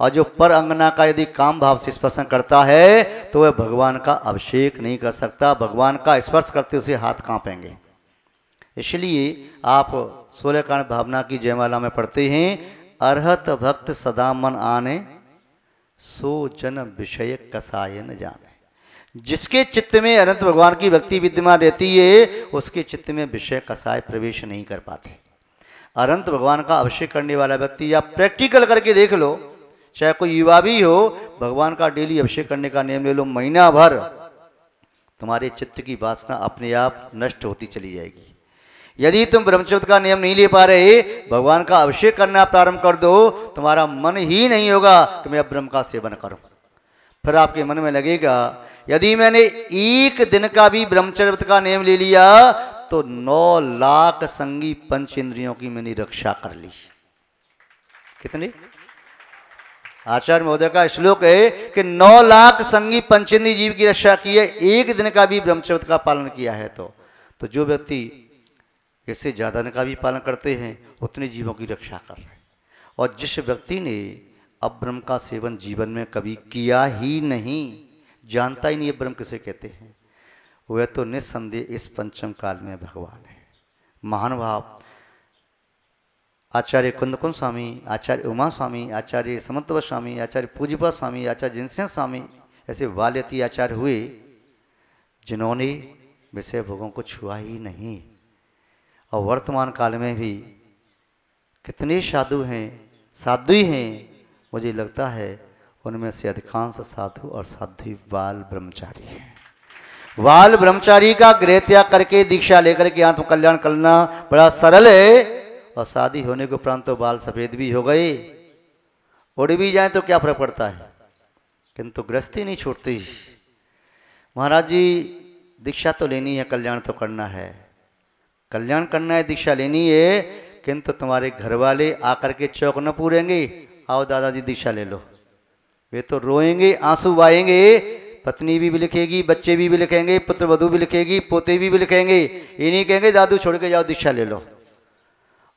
और जो पर अंगना का यदि काम भाव से स्पर्शन करता है तो वह भगवान का अभिषेक नहीं कर सकता, भगवान का स्पर्श करते उसे हाथ कांपेंगे। इसलिए आप 16 कारण भावना की जयमाला में पढ़ते हैं, अरहत भक्त सदा मन आने, सो जन विषय कसाय न जाने। जिसके चित्त में अनंत भगवान की भक्ति विद्यमान रहती है उसके चित्त में विषय कसाय प्रवेश नहीं कर पाते। अनंत भगवान का अभिषेक करने वाला व्यक्ति, या प्रैक्टिकल करके देख लो, चाहे कोई युवा भी हो, भगवान का डेली अभिषेक करने का नियम ले लो, महीना भर तुम्हारे चित्त की वासना अपने आप नष्ट होती चली जाएगी। यदि तुम ब्रह्मचर्य का नियम नहीं ले पा रहे, भगवान का अभिषेक करना प्रारंभ कर दो, तुम्हारा मन ही नहीं होगा कि मैं अब ब्रह्म का सेवन करूं। फिर आपके मन में लगेगा यदि मैंने एक दिन का भी ब्रह्मचर्य का नियम ले लिया तो 9 लाख संगी पंच इंद्रियों की मैंने रक्षा कर ली। कितनी? आचार्य महोदय का श्लोक है कि 9 लाख संगी पंचेंद्रिय जीव की रक्षा की है, एक दिन का भी ब्रह्मचर्य का पालन किया है। तो जो व्यक्ति इससे ज्यादा दिन का भी पालन करते हैं उतने जीवों की रक्षा कर रहे हैं। और जिस व्यक्ति ने अब ब्रह्म का सेवन जीवन में कभी किया ही नहीं, जानता ही नहीं है ब्रह्म किसे कहते हैं, वह तो निस्संदेह इस पंचम काल में भगवान है। महानुभाव आचार्य कुंदकुंद स्वामी, आचार्य उमा स्वामी, आचार्य समंतव स्वामी, आचार्य पूज्यपाद स्वामी, आचार्य जिनसेन स्वामी, ऐसे वाल्यती आचार्य हुए जिन्होंने विषय भोगों को छुआ ही नहीं। और वर्तमान काल में भी कितने साधु हैं, साध्वी हैं, मुझे लगता है उनमें से अधिकांश साधु और साध्वी बाल ब्रह्मचारी हैं। बाल ब्रह्मचारी का गृह त्याग करके दीक्षा लेकर के आत्म कल्याण करना बड़ा सरल है, और शादी होने के उपरांत तो बाल सफेद भी हो गए, उड़ भी जाए तो क्या फर्क पड़ता है, किंतु गृहस्थी नहीं छूटती। महाराज जी दीक्षा तो लेनी है, कल्याण तो करना है, कल्याण करना है, दीक्षा लेनी है, किंतु तुम्हारे घर वाले आकर के चौक न पूरेंगे, आओ दादाजी दीक्षा ले लो। वे तो रोएंगे, आंसू बहाएंगे, पत्नी भी लिखेगी, बच्चे भी लिखेंगे, पुत्र वधू भी लिखेगी, पोते भी लिखेंगे, ये नहीं कहेंगे दादू छोड़ के जाओ दीक्षा ले लो।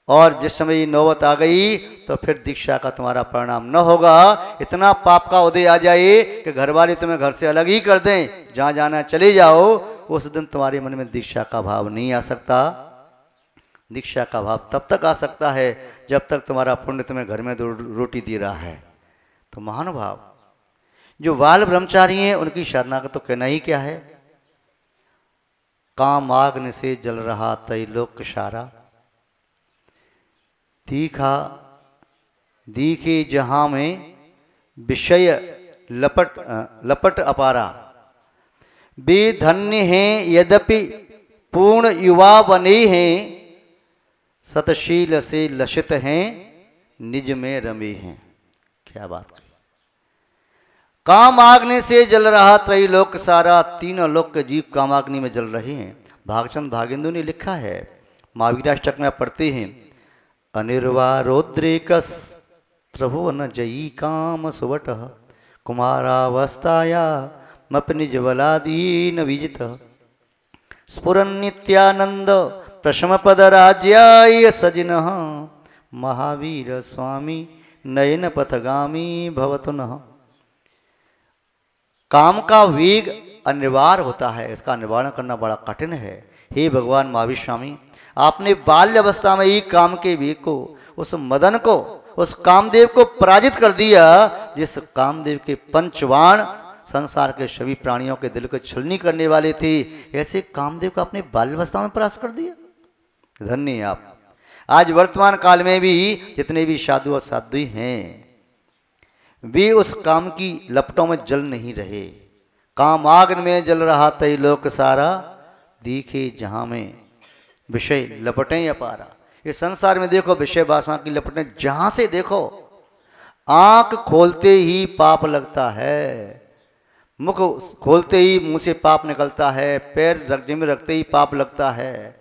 और जिस समय ये नौबत आ गई तो फिर दीक्षा का तुम्हारा परिणाम न होगा, इतना पाप का उदय आ जाए कि घर वाले तुम्हें घर से अलग ही कर दें, जहां जाना चले जाओ, उस दिन तुम्हारे मन में दीक्षा का भाव नहीं आ सकता। दीक्षा का भाव तब तक आ सकता है जब तक तुम्हारा पुण्य तुम्हें घर में रोटी दे रहा है। तो महानुभाव जो बाल ब्रह्मचारी हैं उनकी साधना का तो कहना ही क्या है। काम आग्नि से जल रहा त्रैलोक सारा, तीखा दीखे जहां में विषय लपट अपारा। वे धन्य हैं यद्यपि पूर्ण युवा बने हैं, सतशील से लसित हैं निज में रमे हैं। क्या बात है। काम आग्नि से जल रहा त्रैलोक सारा, तीनों लोक के जीव कामाग्नि में जल रहे हैं। भागचंद भागेंदु ने लिखा है, महावीराष्टक में पढ़ते हैं, अनिर्वा रौद्रेकस त्रिभुवन जयी काम सुवट कुमारावस्थाया मपनिज बलादीन विजित स्फुरन नित्यानंद प्रशम पद राज्याय सजिन महावीर स्वामी नयन पथगामी भवतु नः। काम का वेग अनिवार्य होता है, इसका निवारण करना बड़ा कठिन है। हे भगवान महावीर स्वामी, आपने बाल्य अवस्था में ही काम के वेग को, उस मदन को, उस कामदेव को पराजित कर दिया, जिस कामदेव के पंचवाण संसार के सभी प्राणियों के दिल को छलनी करने वाले थे, ऐसे कामदेव को आपने बाल्य अवस्था में परास्त कर दिया। धन्य हैं आप। आज वर्तमान काल में भी जितने भी साधु और साध्वी हैं वे उस काम की लपटों में जल नहीं रहे। काम आग्नि में जल रहा त्रैलोक सारा, दिखे जहां में विषय लपटें अपारा। इस संसार में देखो विषय वासना की लपटें जहां से देखो, आंख खोलते ही पाप लगता है, मुख खोलते ही मुंह से पाप निकलता है, पैर जमीन रखते ही पाप लगता है।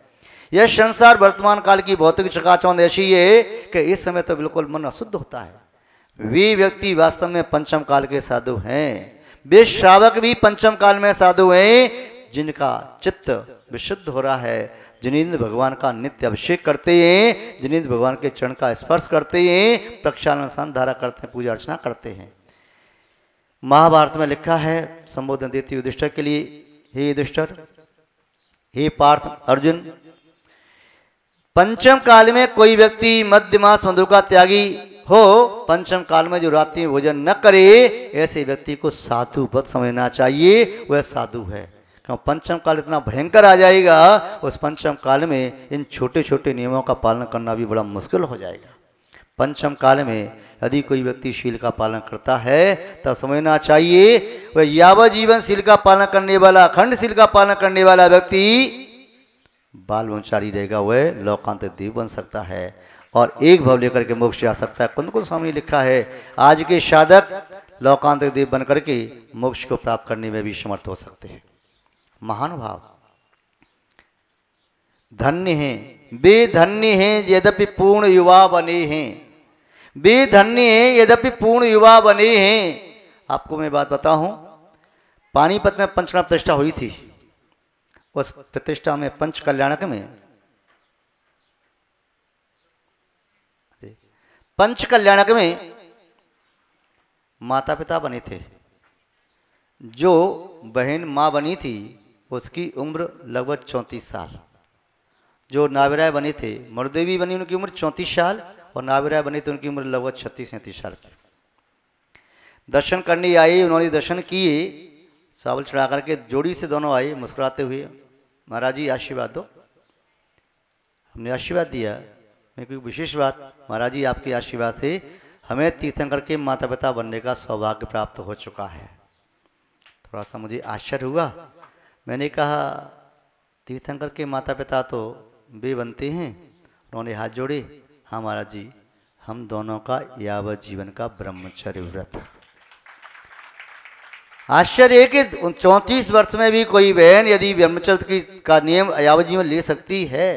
यह संसार वर्तमान काल की भौतिक चकाचौंध ऐसी है कि इस समय तो बिल्कुल मन अशुद्ध होता है। वे व्यक्ति वास्तव में पंचम काल के साधु हैं, वे श्रावक भी पंचम काल में साधु हैं, जिनका चित्त विशुद्ध हो रहा है, जिनेंद्र भगवान का नित्य अभिषेक करते हैं, जिनेंद्र भगवान के चरण का स्पर्श करते हैं, प्रक्षालन स्नान धारा करते हैं, पूजा अर्चना करते हैं। महाभारत में लिखा है संबोधन देती युधिष्ठिर के लिए, हे युधिष्ठिर, हे पार्थ अर्जुन, पंचम काल में कोई व्यक्ति मध्यमास मधु का त्यागी हो, पंचम काल में जो रात्रि में भोजन न करे, ऐसे व्यक्ति को साधु वत समझना चाहिए, वह साधु है। क्यों? पंचम काल इतना भयंकर आ जाएगा, उस पंचम काल में इन छोटे छोटे नियमों का पालन करना भी बड़ा मुश्किल हो जाएगा। पंचम काल में यदि कोई व्यक्ति शील का पालन करता है तब समझना चाहिए वह यावत जीवन शील का पालन करने वाला, अखंड शील का पालन करने वाला व्यक्ति बाल ब्रह्मचारी रहेगा, वह लोकांतर देव बन सकता है और एक भाव लेकर के मोक्ष जा सकता है। कुंद स्वामी लिखा है, आज के साधक लोकांतर देव बन करके मोक्ष को प्राप्त करने में भी समर्थ हो सकते हैं। महानुभाव, धन्य हैं वे, धन्य हैं यद्यपि पूर्ण युवा बने हैं, वे धन्य हैं यद्यपि पूर्ण युवा बने हैं। आपको मैं बात बताऊं, पानीपत में पंचकर्म प्रतिष्ठा हुई थी, उस प्रतिष्ठा में पंच कल्याणक में, पंच कल्याणक में माता पिता बने थे। जो बहन माँ बनी थी उसकी उम्र लगभग 34 साल, जो नाविराय बने थे, मरुदेवी बनी, उनकी उम्र 34 साल और नाविराय बनी तो उनकी उम्र लगभग 36-37 साल की। दर्शन करने आए, उन्होंने दर्शन किए, चावल चढ़ा करके जोड़ी से दोनों आए मुस्कुराते हुए, महाराज जी आशीर्वाद दो। हमने आशीर्वाद दिया, मैं कोई विशेष बात, महाराज जी आपके आशीर्वाद से हमें तीर्थंकर के माता पिता बनने का सौभाग्य प्राप्त हो चुका है। थोड़ा सा मुझे आश्चर्य हुआ, मैंने कहा तीर्थंकर के माता पिता तो वे बनते हैं। उन्होंने हाथ जोड़े, हाँ महाराज जी, हम दोनों का यावत जीवन का ब्रह्मचर्य व्रत। आश्चर्य है कि 34 वर्ष में भी कोई बहन यदि ब्रह्मचर्य का नियम यावत जीवन ले सकती है,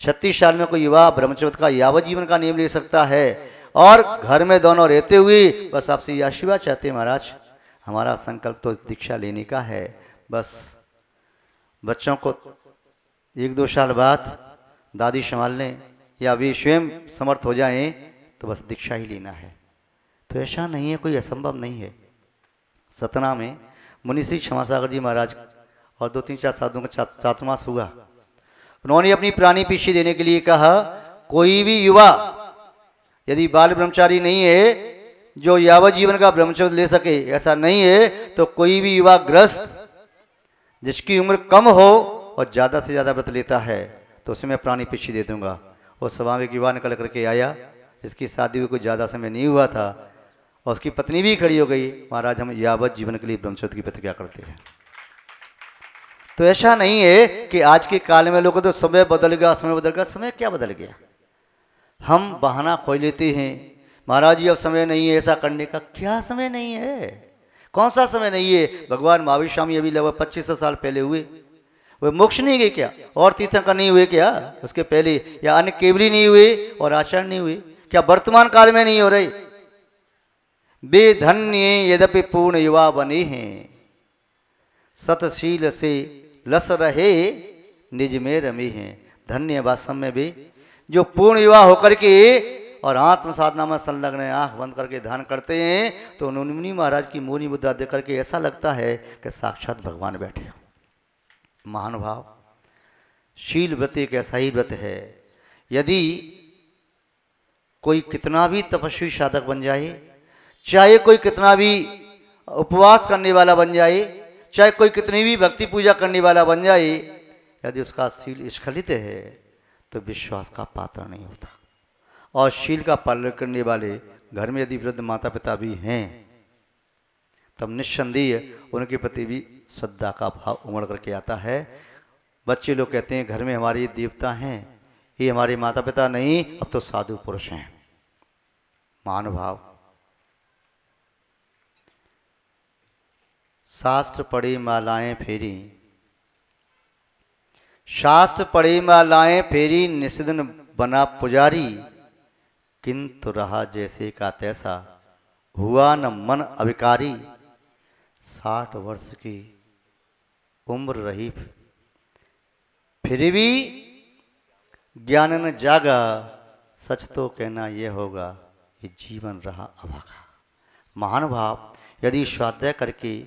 36 साल में कोई युवा ब्रह्मचर्य का यावत जीवन का नियम ले सकता है, और घर में दोनों रहते हुए बस आपसे ये आशीर्वाद चाहते हैं, महाराज हमारा संकल्प तो दीक्षा लेने का है, बस बच्चों को 1-2 साल बाद दादी संभाल लें या वे स्वयं समर्थ हो जाएं तो बस दीक्षा ही लेना है। तो ऐसा नहीं है, कोई असंभव नहीं है। सतना में मुनि श्री क्षमासागर जी महाराज और 2-3-4 साधुओं का चातुर्मास हुआ। उन्होंने अपनी प्राणी पीछे देने के लिए कहा, कोई भी युवा यदि बाल ब्रह्मचारी नहीं है जो यावत जीवन का ब्रह्मचर्य ले सके, ऐसा नहीं है, तो कोई भी युवा ग्रस्त जिसकी उम्र कम हो और ज़्यादा से ज़्यादा व्रत लेता है तो उसे मैं प्राणी पीछे दे दूंगा। और सभा में एक युवा निकल करके आया जिसकी शादी हुई कुछ ज़्यादा समय नहीं हुआ था, और उसकी पत्नी भी खड़ी हो गई, महाराज हम यावत जीवन के लिए ब्रह्मचर्य की प्रतिज्ञा करते हैं। तो ऐसा नहीं है कि आज के काल में लोगों तो समय बदल गया, समय बदल गया, समय क्या बदल गया? हम बहाना खोल लेते हैं, महाराज जी अब समय नहीं है ऐसा करने का। क्या समय नहीं है? कौन सा समय नहीं है? भगवान महावीर स्वामी अभी लगभग 2500 साल पहले हुए, वे मोक्ष नहीं गए क्या? और तीर्थंकर नहीं हुए क्या उसके पहले? या अन्य केवली नहीं हुए और आचरण नहीं हुए क्या? वर्तमान काल में नहीं हो रहे? बेधन्य यद्यपि पूर्ण युवा बने हैं, सतशील से लस रहे निज में रमे हैं। धन्य वास्तव में भी जो पूर्ण युवा होकर के और आत्म साधना में संलग्न आंख बंद करके ध्यान करते हैं तो मुनि महाराज की मोनी मुद्रा देख करके ऐसा लगता है कि साक्षात भगवान बैठे हैं। महानुभाव, शील व्रत एक ऐसा ही व्रत है, यदि कोई कितना भी तपस्वी साधक बन जाए, चाहे कोई कितना भी उपवास करने वाला बन जाए, चाहे कोई कितनी भी भक्ति पूजा करने वाला बन जाए, यदि उसका शील स्खलित है तो विश्वास का पात्र नहीं होता। और शील का पालन करने वाले घर में यदि वृद्ध माता पिता भी हैं तब निस्संदेह उनके प्रति भी श्रद्धा का भाव उमड़ करके आता है। बच्चे लोग कहते हैं घर में हमारे देवता हैं, ये हमारे माता पिता नहीं, अब तो साधु पुरुष हैं। महानुभाव, शास्त्र पढ़े मालाएं फेरी, शास्त्र पढ़े मालाएं फेरी, निस्दिन बना पुजारी, किंतु रहा जैसे का तैसा, हुआ न मन अभिकारी। 60 वर्ष की उम्र रही फिर भी ज्ञान न जागा, सच तो कहना यह होगा, ये जीवन रहा अभागा। महानुभाव, यदि स्वाध्याय करके,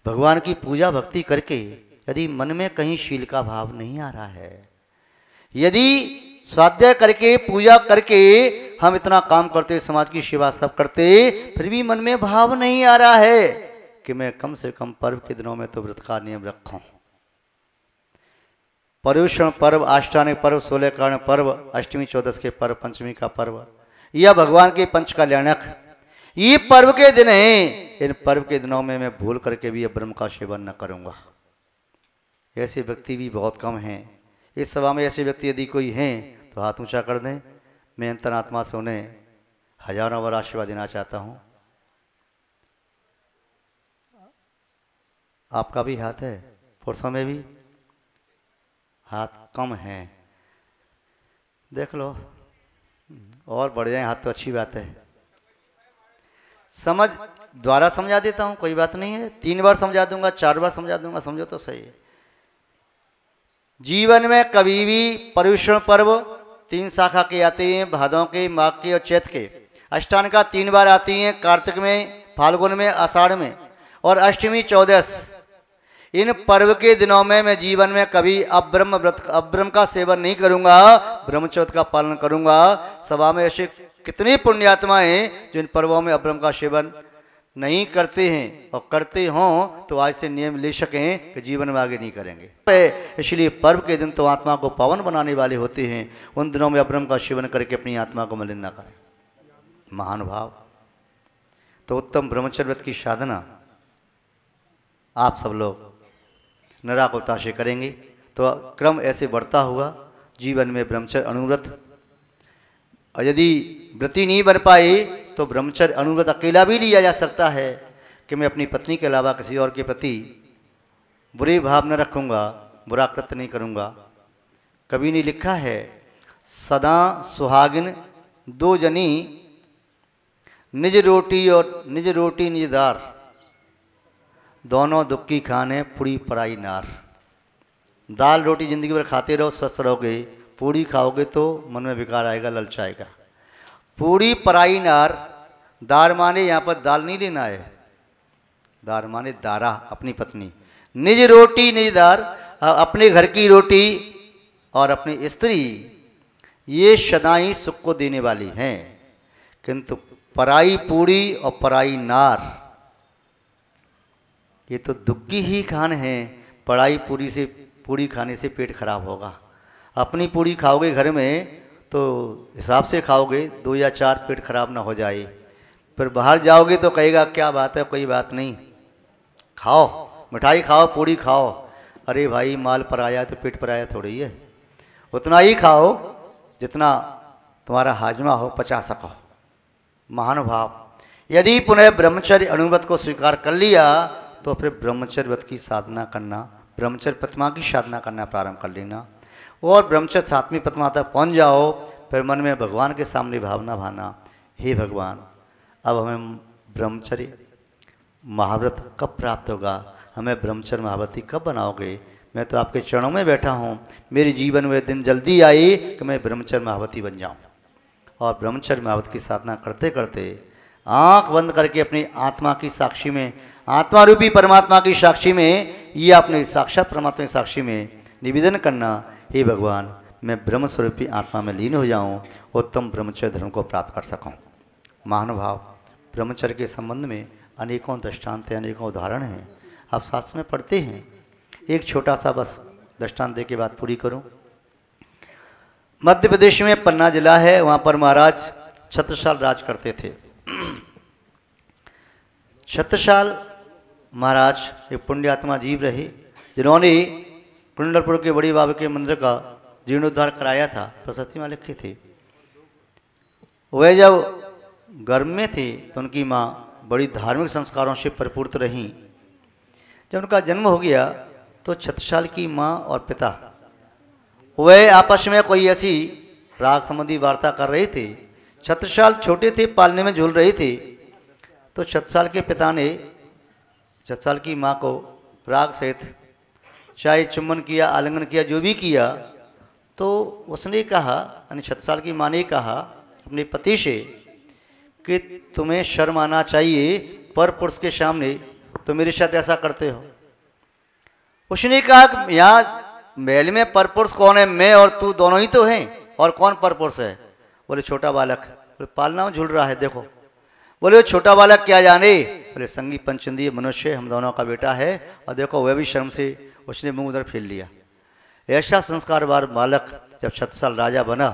भगवान की पूजा भक्ति करके यदि मन में कहीं शील का भाव नहीं आ रहा है, यदि स्वाध्याय करके पूजा करके हम इतना काम करते, समाज की सेवा सब करते, फिर भी मन में भाव नहीं आ रहा है कि मैं कम से कम पर्व के दिनों में तो व्रत का नियम रखूं। पर्युषण पर्व, आष्टानिक पर्व, 16 कर्ण पर्व, अष्टमी चौदस के पर्व, पंचमी का पर्व, यह भगवान के पंच कल्याणक ये पर्व के दिन हैं। इन पर्व के दिनों में मैं भूल करके भी ब्रह्म का सेवन न करूंगा। ऐसे व्यक्ति भी बहुत कम हैं। इस सभा में ऐसे व्यक्ति यदि कोई हैं तो हाथ ऊंचा कर दें। मैं अंतरात्मा से उन्हें हजारों बार आशीर्वाद देना चाहता हूं। आपका भी हाथ है, पुरुषों में भी हाथ कम हैं, देख लो और बढ़ जाए हाथ तो अच्छी बात है। समझ द्वारा समझा देता हूं, कोई बात नहीं है। 3 बार समझा दूंगा, 4 बार समझा दूंगा, समझो तो सही है। जीवन में कभी भी पर्युषण पर्व 3 शाखा के आते हैं, भादों के, माघ के और चैत के। अष्टान का 3 बार आती हैं, कार्तिक में, फाल्गुन में, आषाढ़ में और अष्टमी चौदस। इन पर्व के दिनों में मैं जीवन में कभी अब्रह्म का सेवन नहीं करूंगा, ब्रह्मचर्य का पालन करूंगा। सभा में ऐसे कितनी पुण्यात्माएं जो इन पर्वों में अब्रह्म का सेवन नहीं करते हैं, और करते हों तो आज से नियम ले सकें कि जीवन में आगे नहीं करेंगे। इसलिए पर्व के दिन तो आत्मा को पावन बनाने वाले होते हैं। उन दिनों में अब्रह्म का सेवन करके अपनी आत्मा को मलिन न करें। महानुभाव, तो उत्तम ब्रह्मचर्य की साधना आप सब लोग निराकुलता से करेंगे तो क्रम ऐसे बढ़ता हुआ जीवन में ब्रह्मचर्य अनुव्रत। और यदि व्रती नहीं बन पाए तो ब्रह्मचर्य अनुव्रत अकेला भी लिया जा सकता है कि मैं अपनी पत्नी के अलावा किसी और के प्रति बुरे भाव न रखूंगा, बुरा कृत्य नहीं करूंगा। कभी नहीं लिखा है, सदा सुहागिन 2 जनी, निज रोटी निज दार, दोनों दुख की खाने पूरी पराई नार। दाल रोटी जिंदगी भर खाते रहो, स्वस्थ रहोगे। पूड़ी खाओगे तो मन में विकार आएगा, ललचाएगा। पूरी पराई नार, दार माने यहाँ पर दाल नहीं लेना है, दार माने दारा, अपनी पत्नी। निज रोटी निज दार, अपने घर की रोटी और अपनी स्त्री, ये सदाई सुख को देने वाली हैं। किंतु पराई पूड़ी और पराई नार, ये तो दुख की ही खान है। पराई पूड़ी खाने से पेट खराब होगा। अपनी पूड़ी खाओगे घर में तो हिसाब से खाओगे, 2 या 4 पेट खराब ना हो जाए। फिर बाहर जाओगे तो कहेगा क्या बात है, कोई बात नहीं, खाओ मिठाई खाओ, पूड़ी खाओ। अरे भाई, माल पराया तो पेट पराया थोड़ी है। उतना ही खाओ जितना तुम्हारा हाजमा हो, पचा सको। महानुभाव, यदि पुनः ब्रह्मचर्य अनुव्रत को स्वीकार कर लिया तो फिर ब्रह्मचर्य व्रत की साधना करना, ब्रह्मचर्य प्रतिमा की साधना करना प्रारंभ कर लेना। और ब्रह्मचर्य 7वीं प्रतिमा तक पहुँच जाओ, फिर मन में भगवान के सामने भावना भाना, हे भगवान, अब हमें ब्रह्मचर्य महाव्रत कब प्राप्त होगा, हमें ब्रह्मचर्य महाव्रती कब बनाओगे। मैं तो आपके चरणों में बैठा हूँ, मेरे जीवन में दिन जल्दी आई कि मैं ब्रह्मचर्य महावती बन जाऊँ। और ब्रह्मचर्य महाव्रत की साधना करते करते आंख बंद करके अपनी आत्मा की साक्षी में, आत्मा रूपी परमात्मा की साक्षी में, ये अपने साक्षात परमात्मा की साक्षी में निवेदन करना, हे भगवान, मैं ब्रह्म स्वरूपी आत्मा में लीन हो जाऊँ, उत्तम ब्रह्मचर्य धर्म को प्राप्त कर सकूँ। महानुभाव, ब्रह्मचर्य के संबंध में अनेकों दृष्टांत हैं, अनेकों उदाहरण हैं, आप शास्त्र में पढ़ते हैं। एक छोटा सा बस दृष्टांत दे के बात पूरी करूं। मध्य प्रदेश में पन्ना जिला है, वहाँ पर महाराज छत्रसाल राज करते थे। छत्रसाल महाराज एक पुण्यात्मा जीव रहे, जिन्होंने कुंडलपुर के बड़ी बाबा के मंदिर का जीर्णोद्धार कराया था, प्रशस्ति में लिखे थे। वह जब गर्भ में थे तो उनकी माँ बड़ी धार्मिक संस्कारों से परिपूर्ण रहीं। जब उनका जन्म हो गया तो छत्रसाल की माँ और पिता वह आपस में कोई ऐसी राग संबंधी वार्ता कर रहे थे। छत्रसाल छोटे थे, पालने में झूल रहे थे, तो छत्रसाल के पिता ने छत्रसाल की माँ को राग सहित चाहे चुम्बन किया, आलिंगन किया, जो भी किया, तो उसने कहा, यानी छत्रसाल की माँ ने कहा अपने पति से कि तुम्हें शर्म आना चाहिए, पर पुरुष के सामने तो मेरे साथ ऐसा करते हो। उसने कहा यहाँ महल में पर पुरुष कौन है, मैं और तू दोनों ही तो हैं, और कौन पर पुरुष है? बोले छोटा बालक। बोले पालना में झूल रहा है देखो। बोले छोटा बालक क्या जाने? बोले संगी पंचंदीय मनुष्य, हम दोनों का बेटा है, और देखो वह भी शर्म से उसने मुंह उधर फेर लिया। ऐसा संस्कारवान बालक जब छत्रसाल राजा बना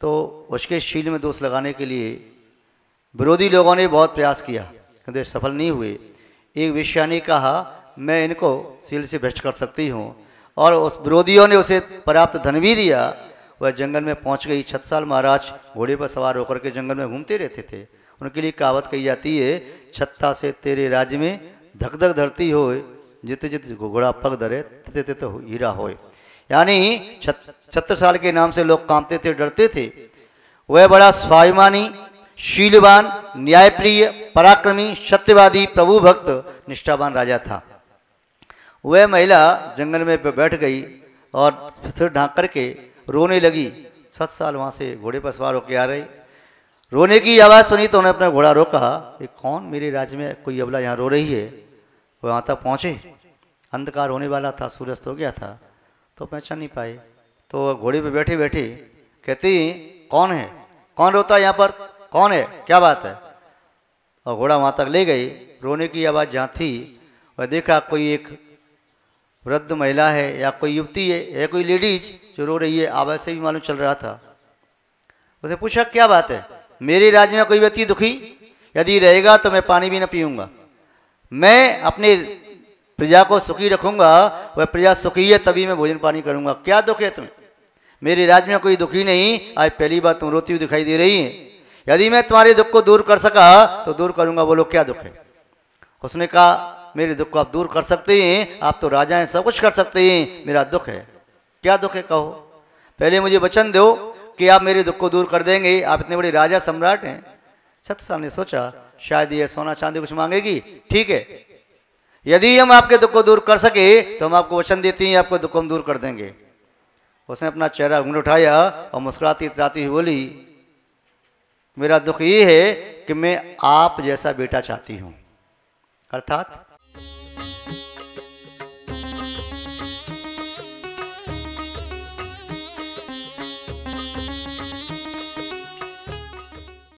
तो उसके शील में दोष लगाने के लिए विरोधी लोगों ने बहुत प्रयास किया, किंतु सफल नहीं हुए। एक वेश्या ने कहा मैं इनको शील से भ्रष्ट कर सकती हूँ, और उस विरोधियों ने उसे पर्याप्त धन भी दिया। वह जंगल में पहुंच गई। छत्रसाल महाराज घोड़े पर सवार होकर के जंगल में घूमते रहते थे। उनके लिए कहावत कही जाती है, छत्ता से तेरे राज्य में धक धक धरती हो, जित जित घोड़ा पग धरे तित तित हीरा होए। यानी छत्रसाल के नाम से लोग कांपते थे, डरते थे। वह बड़ा स्वाभिमानी, शीलवान, न्यायप्रिय, पराक्रमी, सत्यवादी, प्रभु भक्त, निष्ठावान राजा था। वह महिला जंगल में बैठ गई और सिर ढांक करके रोने लगी। छत्रसाल वहाँ से घोड़े पर सवार होकर आ रही। रोने की आवाज़ सुनी तो उन्होंने अपना घोड़ा रोका। ये कौन मेरे राज्य में कोई अबला यहाँ रो रही है? वो वहाँ तक पहुँचे। अंधकार होने वाला था, सूर्यास्त हो गया था, तो पहचान नहीं पाए। तो घोड़े पे बैठे बैठे कहती कौन है, कौन रोता है यहाँ पर, कौन है, क्या बात है? और घोड़ा वहाँ तक ले गई। रोने की आवाज़ जहाँ थी वह देखा कोई एक वृद्ध महिला है या कोई युवती है या कोई लेडीज जो रो रही है। आवाज़ से भी मालूम चल रहा था। उसे पूछा क्या बात है? मेरे राज्य में कोई व्यक्ति दुखी यदि रहेगा तो मैं पानी भी न पीऊंगा। मैं अपने प्रजा को सुखी रखूंगा, वह प्रजा सुखी है तभी मैं भोजन पानी करूंगा। क्या दुख है तुम्हें? मेरे राज्य में कोई दुखी नहीं, आज पहली बार तुम रोती हुई दिखाई दे रही है। यदि मैं तुम्हारे दुख को दूर कर सका तो दूर करूंगा, बोलो क्या दुख है? उसने कहा मेरे दुख को आप दूर कर सकते हैं, आप तो राजा हैं, सब कुछ कर सकते हैं, मेरा दुख है। क्या दुख है कहो? पहले मुझे वचन दो कि आप मेरे दुख को दूर कर देंगे, आप इतने बड़े राजा सम्राट हैं। छत्रसाल ने सोचा शायद ये सोना चांदी कुछ मांगेगी। ठीक है, यदि हम आपके दुख को दूर कर सके तो हम आपको वचन देते हैं, आपको दुख को हम दूर कर देंगे। उसने अपना चेहरा घूंघट उठाया और मुस्कुराती इतराती हुई बोली मेरा दुख ये है कि मैं आप जैसा बेटा चाहती हूं। अर्थात